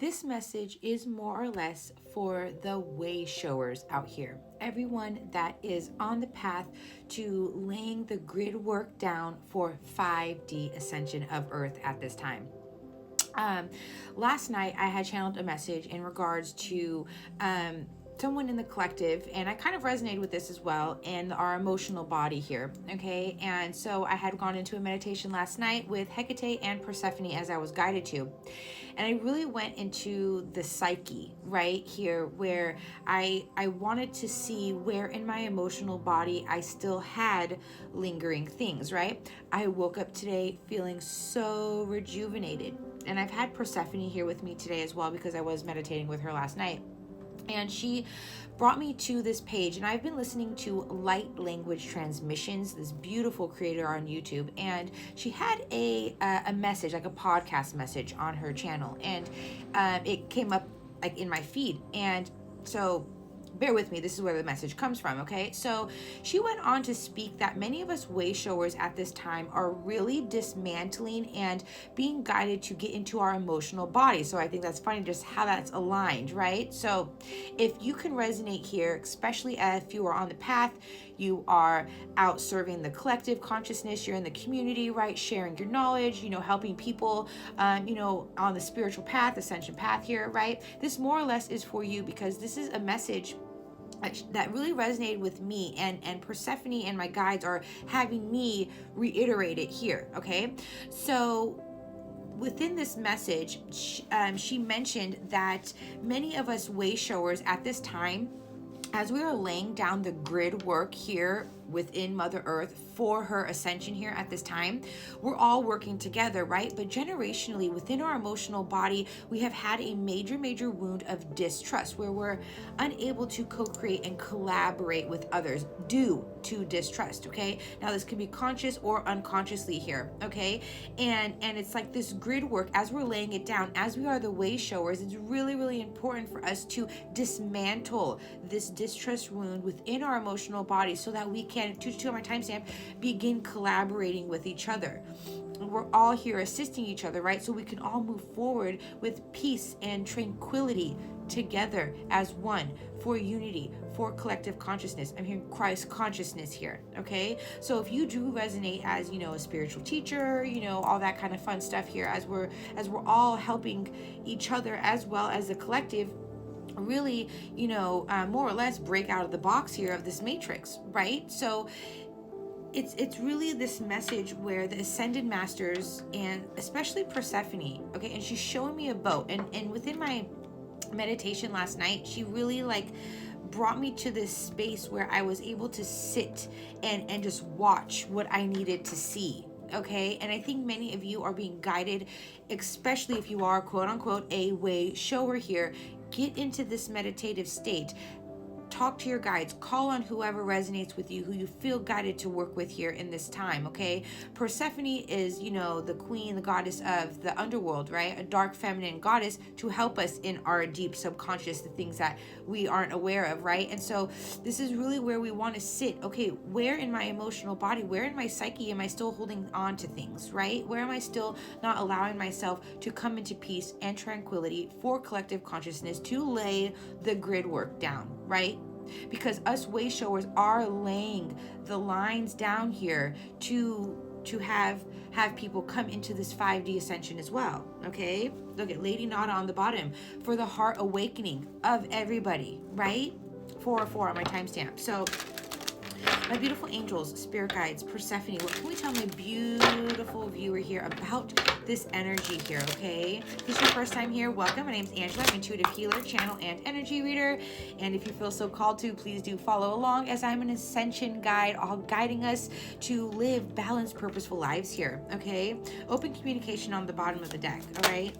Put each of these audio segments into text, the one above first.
this message is more or less for the way showers out here. Everyone that is on the path to laying the grid work down for 5D ascension of Earth at this time. Last night I had channeled a message in regards to someone in the collective, and I kind of resonated with this as well, and our emotional body here. Okay, and so I had gone into a meditation last night with Hecate and Persephone as I was guided to, and I really went into the psyche right here, where I wanted to see where in my emotional body I still had lingering things. Right, I woke up today feeling so rejuvenated, and I've had Persephone here with me today as well because I was meditating with her last night. And she brought me to this page, and I've been listening to Light Language Transmissions, this beautiful creator on YouTube, and she had a message, like a podcast message on her channel, and it came up like in my feed. And so bear with me, this is where the message comes from. Okay, so she went on to speak that many of us way showers at this time are really dismantling and being guided to get into our emotional body. So I think that's funny just how that's aligned, right? So if you can resonate here, especially if you are on the path, you are out serving the collective consciousness, you're in the community, right, sharing your knowledge, helping people on the spiritual path, ascension path here, right? This more or less is for you, because this is a message that really resonated with me, and Persephone and my guides are having me reiterate it here. Okay, so within this message, she mentioned that many of us way showers at this time, as we are laying down the grid work here within Mother Earth for her ascension here at this time, we're all working together, right? But generationally, within our emotional body, we have had a major wound of distrust, where we're unable to co-create and collaborate with others due to distrust. Okay, now this can be conscious or unconsciously here. Okay, and it's like this grid work, as we're laying it down, as we are the way showers, it's really important for us to dismantle this distrust wound within our emotional body, so that we can, to my timestamp, begin collaborating with each other. We're all here assisting each other, right? So we can all move forward with peace and tranquility together as one, for unity, for collective consciousness. I'm hearing Christ consciousness here. Okay, so if you do resonate as a spiritual teacher, all that kind of fun stuff here, as we're all helping each other as well as the collective, really more or less break out of the box here of this matrix, right? So it's really this message where the ascended masters, and especially Persephone, okay, and she's showing me a boat, and within my meditation last night, she really brought me to this space where I was able to sit and just watch what I needed to see. Okay, and I think many of you are being guided, especially if you are quote unquote a way shower here. Get into this meditative state. Talk to your guides, call on whoever resonates with you, who you feel guided to work with here in this time. Okay, Persephone is the queen, the goddess of the underworld, right? A dark feminine goddess to help us in our deep subconscious, the things that we aren't aware of, right? And so this is really where we want to sit. Okay, where in my emotional body, where in my psyche am I still holding on to things, right? Where am I still not allowing myself to come into peace and tranquility for collective consciousness to lay the grid work down, right? Because us way showers are laying the lines down here to have people come into this 5D ascension as well. Okay, look at Lady Nada on the bottom for the heart awakening of everybody, right? 404 on my timestamp. So my beautiful angels, spirit guides, Persephone, what can we tell my beautiful viewer here about this energy here? Okay, if this is your first time here, welcome. My name's Angela. I'm an intuitive healer, channel, and energy reader. And if you feel so called to, please do follow along, as I'm an ascension guide, all guiding us to live balanced, purposeful lives here. Okay, open communication on the bottom of the deck. All right,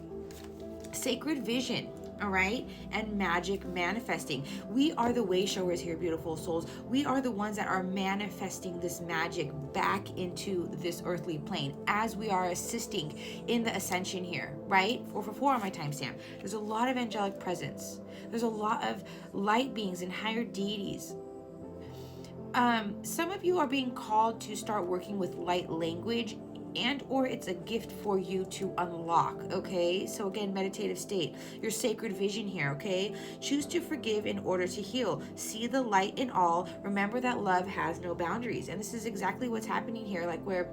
sacred vision. All right, and magic manifesting. We are the way showers here, beautiful souls. We are the ones that are manifesting this magic back into this earthly plane as we are assisting in the ascension here, right? 444 on my timestamp. There's a lot of angelic presence. There's a lot of light beings and higher deities. Some of you are being called to start working with light language and or it's a gift for you to unlock, okay? So again, meditative state, your sacred vision here, okay? Choose to forgive in order to heal. See the light in all. Remember that love has no boundaries. And this is exactly what's happening here, like where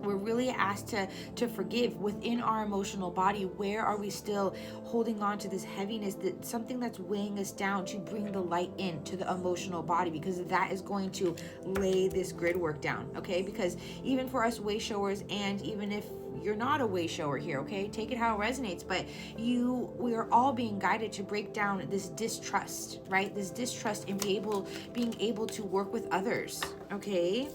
we're really asked to forgive within our emotional body. Where are we still holding on to this heaviness, that something that's weighing us down, to bring the light into the emotional body, because that is going to lay this grid work down, okay? Because even for us way showers, and even if you're not a way shower here, okay, take it how it resonates, but we are all being guided to break down this distrust, right? This distrust, and being able to work with others, okay?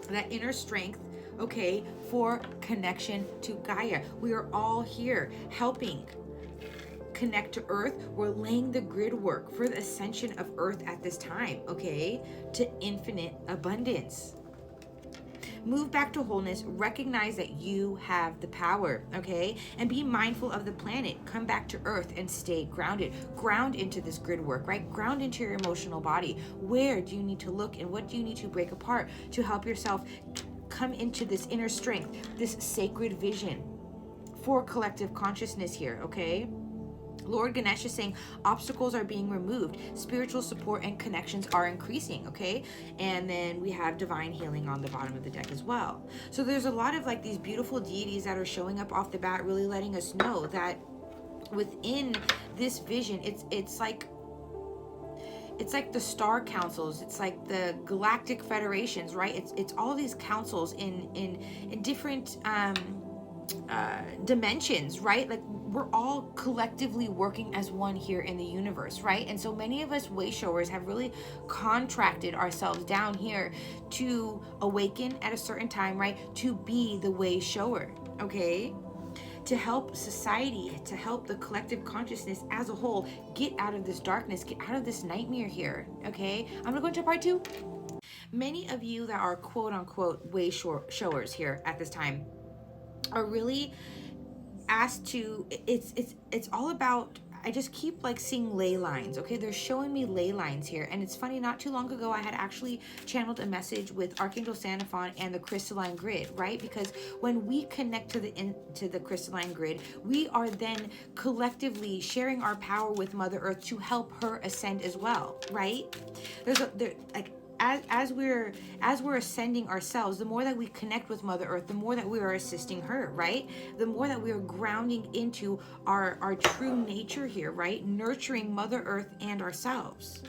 That inner strength, okay, for connection to Gaia. We are all here helping connect to Earth. We're laying the grid work for the ascension of Earth at this time, okay, to infinite abundance. Move back to wholeness. Recognize that you have the power, okay? And be mindful of the planet. Come back to Earth and stay grounded. Ground into this grid work, right? Ground into your emotional body. Where do you need to look, and what do you need to break apart to help yourself come into this inner strength, this sacred vision for collective consciousness here, okay? Lord Ganesh is saying obstacles are being removed, spiritual support and connections are increasing, okay? And then we have divine healing on the bottom of the deck as well. So there's a lot of like these beautiful deities that are showing up off the bat, really letting us know that within this vision, it's like the star councils, it's like the galactic federations, right? It's all these councils in different dimensions, right? Like we're all collectively working as one here in the universe, right? And so many of us way showers have really contracted ourselves down here to awaken at a certain time, right? To be the way shower, okay? To help society, to help the collective consciousness as a whole get out of this darkness, get out of this nightmare here, okay? I'm gonna go into part 2. Many of you that are quote unquote way showers here at this time are really asked to, it's all about, I just keep like seeing ley lines, okay? They're showing me ley lines here. And it's funny, not too long ago, I had actually channeled a message with Archangel Sandalphon and the crystalline grid, right? Because when we connect to the crystalline grid, we are then collectively sharing our power with Mother Earth to help her ascend as well, right? As we're ascending ourselves, the more that we connect with Mother Earth, the more that we are assisting her, right? The more that we are grounding into our true nature here, right? Nurturing Mother Earth and ourselves.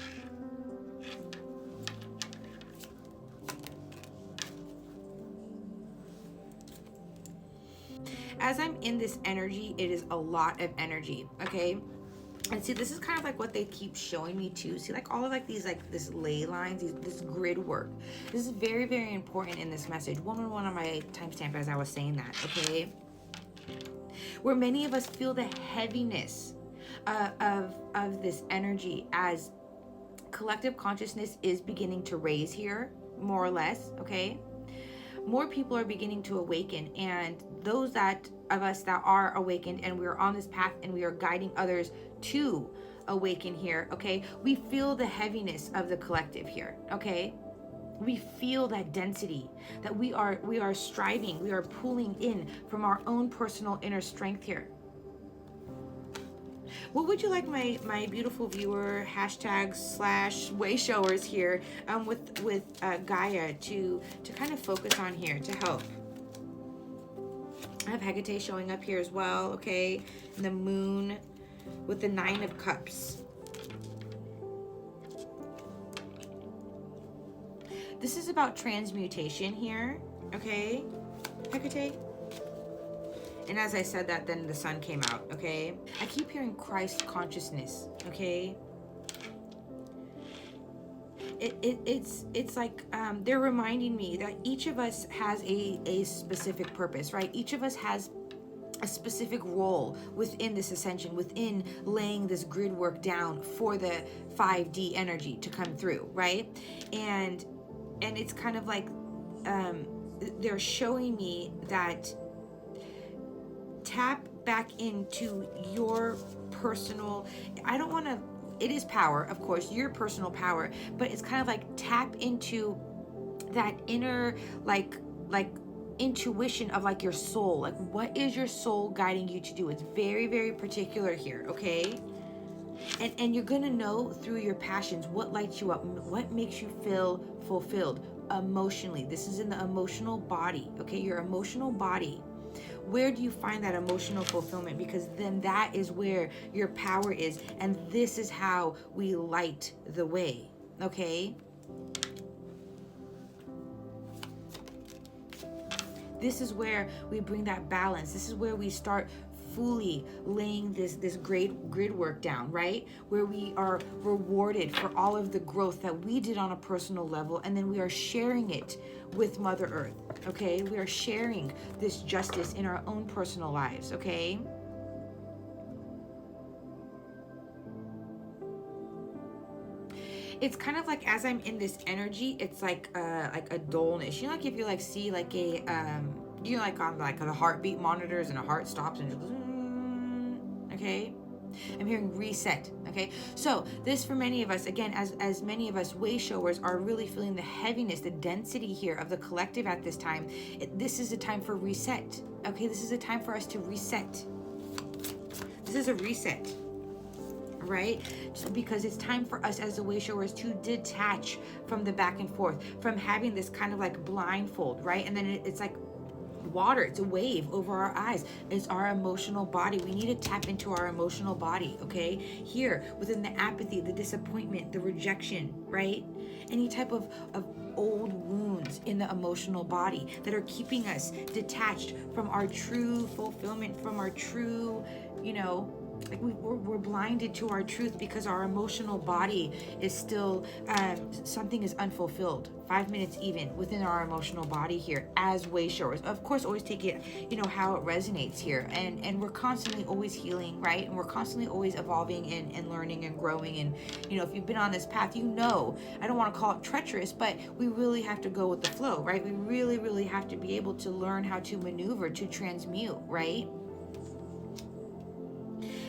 As I'm in this energy, it is a lot of energy, okay? And see, this is kind of like what they keep showing me too. See, like all of like these, like this ley lines, this grid work. This is very, very important in this message. 111 on my timestamp as I was saying that, okay? Where many of us feel the heaviness of this energy as collective consciousness is beginning to raise here, more or less, okay? More people are beginning to awaken, and those of us that are awakened and we are on this path and we are guiding others to awaken here, okay? We feel the heaviness of the collective here, okay? We feel that density, that we are striving, we are pulling in from our own personal inner strength here. What would you like my beautiful viewer hashtags / way showers here with Gaia to kind of focus on here to help? I have Hecate showing up here as well, okay? And the moon with the 9 of Cups. This is about transmutation here, okay? Hecate. And as I said that, then the sun came out, okay? I keep hearing Christ consciousness, okay? It's like they're reminding me that each of us has a specific purpose, right? Each of us has a specific role within this ascension, within laying this grid work down for the 5D energy to come through, right? And it's kind of like they're showing me that tap back into your personal, I don't want to, it is power, of course, your personal power, but it's kind of like tap into that inner, like intuition of like your soul. Like, what is your soul guiding you to do? It's very, very particular here, okay? And you're gonna know through your passions what lights you up, what makes you feel fulfilled emotionally. This is in the emotional body, okay? Your emotional body. Where do you find that emotional fulfillment? Because then that is where your power is, and this is how we light the way, okay? This is where we bring that balance. This is where we start fully laying this great grid work down, right? Where we are rewarded for all of the growth that we did on a personal level, and then we are sharing it with Mother Earth, okay? We are sharing this justice in our own personal lives, okay? It's kind of like, as I'm in this energy, it's like a dullness. You know, like if you like see like a you know, like on like the heartbeat monitors and a heart stops and just goes, okay? I'm hearing reset, okay? So this, for many of us, again, as many of us way showers are really feeling the heaviness, the density here of the collective at this time. This is a time for reset, okay? This is a time for us to reset. This is a reset, right? Just because it's time for us as the way showers to detach from the back and forth, from having this kind of like blindfold, right? And then it's like water, it's a wave over our eyes. It's our emotional body. We need to tap into our emotional body, okay? Here, within the apathy, the disappointment, the rejection, right? Any type of old wounds in the emotional body that are keeping us detached from our true fulfillment, from our true, you know, like we're blinded to our truth because our emotional body is still, something is unfulfilled. 5 minutes even within our emotional body here as way showers. Of course, always take it, you know, how it resonates here. And we're constantly always healing, right? And we're constantly always evolving and learning and growing. And, you know, if you've been on this path, you know, I don't want to call it treacherous, but we really have to go with the flow, right? We really, really have to be able to learn how to maneuver, to transmute, right?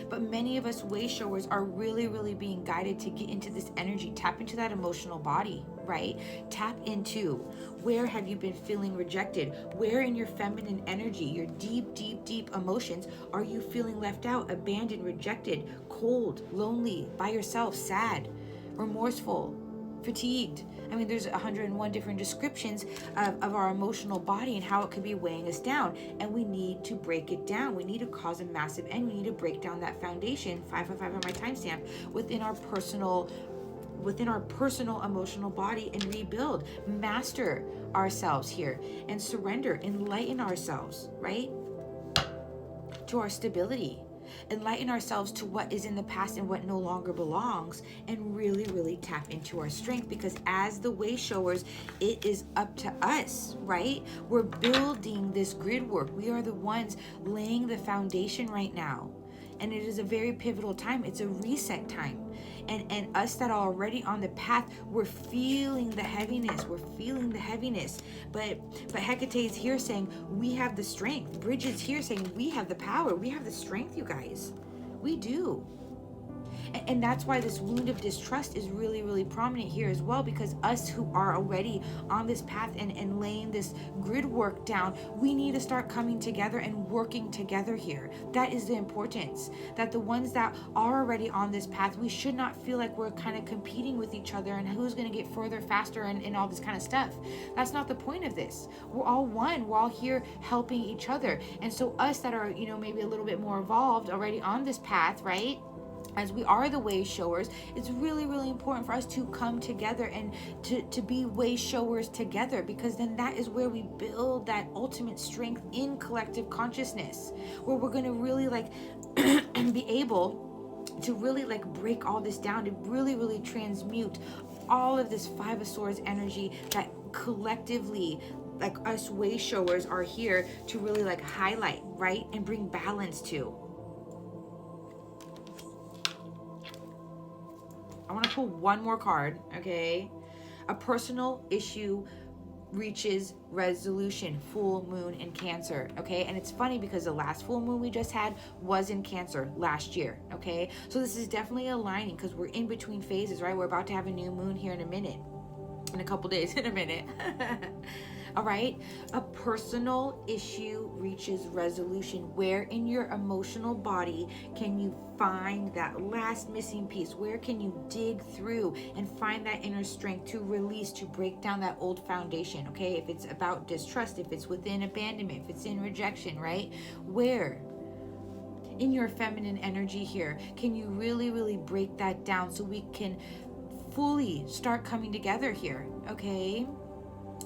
But many of us way showers are really, really being guided to get into this energy, tap into that emotional body, right? Tap into, where have you been feeling rejected? Where in your feminine energy, your deep, deep, deep emotions, are you feeling left out, abandoned, rejected, cold, lonely, by yourself, sad, remorseful, fatigued? I mean, there's 101 different descriptions of our emotional body and how it could be weighing us down. And we need to break it down. We need to cause a massive end. We need to break down that foundation, 555 on my timestamp, within our personal emotional body, and rebuild, master ourselves here, and surrender, enlighten ourselves, right? To our stability. Enlighten ourselves to what is in the past and what no longer belongs, and really, really tap into our strength, because as the way showers, it is up to us, right? We're building this grid work. We are the ones laying the foundation right now. And it is a very pivotal time. It's a reset time. And us that are already on the path, we're feeling the heaviness. We're feeling the heaviness. But Hecate is here saying, we have the strength. Bridget's here saying, we have the power. We have the strength, you guys. We do. And that's why this wound of distrust is really, really prominent here as well, because us who are already on this path and laying this grid work down, we need to start coming together and working together here. That is the importance, that the ones that are already on this path, we should not feel like we're kind of competing with each other and who's going to get further faster and all this kind of stuff. That's not the point of this. We're all one. We're all here helping each other. And so us that are, you know, maybe a little bit more evolved already on this path, right? As we are the way showers, it's really, really important for us to come together and to be way showers together, because then that is where we build that ultimate strength in collective consciousness, where we're going to really like be able to really like break all this down, to really, really transmute all of this Five of Swords energy that collectively, like us way showers, are here to really like highlight, right? And bring balance to. I want to pull one more card, okay? A personal issue reaches resolution. Full moon in Cancer, okay? And it's funny because the last full moon we just had was in Cancer last year, okay? So this is definitely aligning because we're in between phases, right? We're about to have a new moon here in a minute. In a couple days, in a minute. All right, a personal issue reaches resolution. Where in your emotional body can you find that last missing piece? Where can you dig through and find that inner strength to release, to break down that old foundation? Okay, if it's about distrust, if it's within abandonment, if it's in rejection, right? Where in your feminine energy here can you really break that down so we can fully start coming together here? Okay,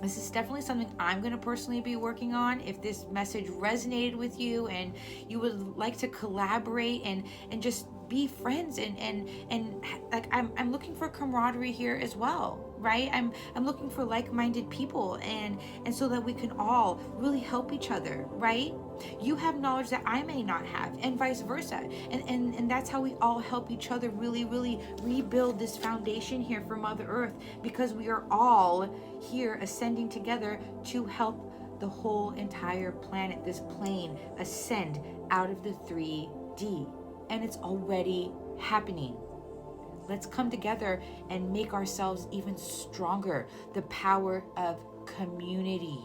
this is definitely something I'm going to personally be working on. If this message resonated with you and you would like to collaborate and just be friends and like I'm looking for camaraderie here as well, right? I'm looking for like-minded people and so that we can all really help each other, right? You have knowledge that I may not have, and vice versa, and that's how we all help each other really rebuild this foundation here for Mother Earth, because we are all here ascending together to help the whole entire planet, this plane, ascend out of the 3D. And it's already happening. Let's come together and make ourselves even stronger. The power of community.